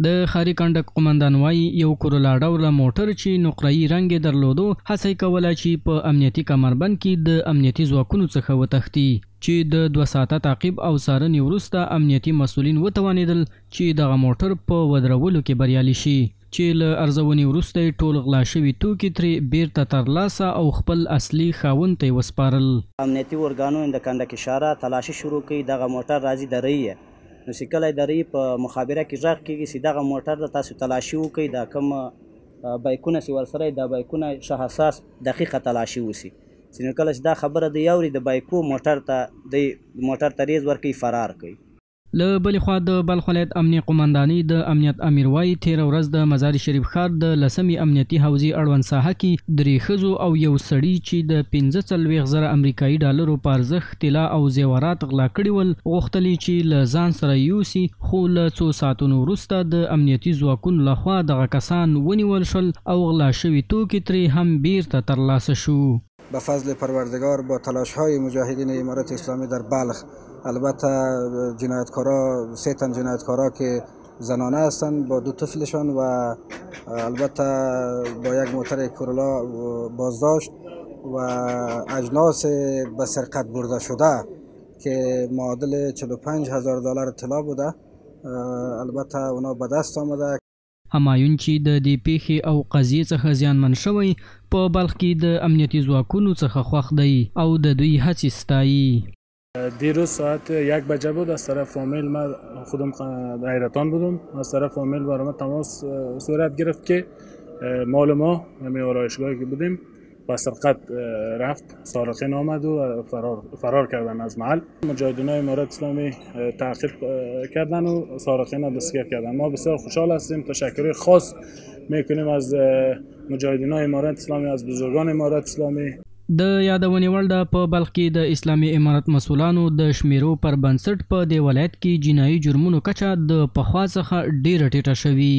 د ښاري کنډک قومندان وایي یو کورولا ډوله موټر چې نقره‌يي رنګ یې درلودو هڅه یې کوله چې په امنیتي کمربند کې د امنیتي ځواکونو څخه وتښتي چې د 2 ساعته تعقیب او څارنې وروسته امنیتي مسؤلین وتوانېدل چې دغه موټر په ودرولو کې بریالي شي چې له ارزونې وروسته یې ټول غلا شوي توکي ترې بیرته ترلاسه او خپل اصلي خاوند ته یې وسپارل. امنیتي ارګانو د کنډک اشاره تلاشي شروع کړي. دغه موټر راځي د رئیه نو چې کله د رئیې په مخابره کې غږ کېږي چې دغه موټر د تاسو تلاشي وکړئ دا کوم بایکونه چې ورسره دا بایکونه ښه حساس دقیقه تلاشي وسي چې نو کله چې دا خبره دی اوري د بایکو موټر ته د موټر ته ریز ورکوي فرار کوي. له بلې خوا د بلخ ولایت امنیه قمندانۍ د امنیت امیر وایي تېره ورځ د مزار شریف ښار د 10مې امنیتي حوزې اړوند ساحه کې 3 ښځو او یو سړي چې د 45,000 امریکایي ډالرو په ارزښت طلا او زیورات غلا کړي ول غوښتلې چې له ځان سره یوسي خو له څو ساعتونو وروسته د امنیتي ځواکونو لخوا دغه کسان ونیول شول او غلا شوي توکي ترې هم بیرته ترلاسه شو. به فضل پروردگار با تلاش‌های مجاهدین امارت اسلامی در بلخ البته جنایتکارا 3 تن جنایتکارا که زنانه هستند با 2 طفلشان و البته با یک موتر کورولا بازداشت و اجناس به سرقت برده شده که معادل $45,000 طلا بوده البته اونا به دست آمده. همایون چې د دې پیښې او قضیې څخه زیانمن شوی په بلخ کې د امنیتي ځواکونو څخه خوښ دی او د دوی هڅې ستایي. دیروز ساعت 1 بجه بود از طرف فامیل من خودم حیرتان بودم از طرف فامیل برای ما تماس صورت گرفت که مال ما همه آرایشگاهی که بودیم با سرقت رفت سارقین آمد و فرار کردن از محل. مجاهدین امارت اسلامی تعقیب کردن و سارقین را دستگیر کردن. ما بسیار خوشحال هستیم. تشکر خاص میکنیم از مجاهدین امارت اسلامی از بزرگان امارت اسلامی. د یادونې وړ ده په بلخ کې د اسلامي امارت مسؤلانو د شمیرو پر بنسټ په دې ولایت کې جنایي جرمونو کچه د پخوا څخه ډیره ټیټه شوې.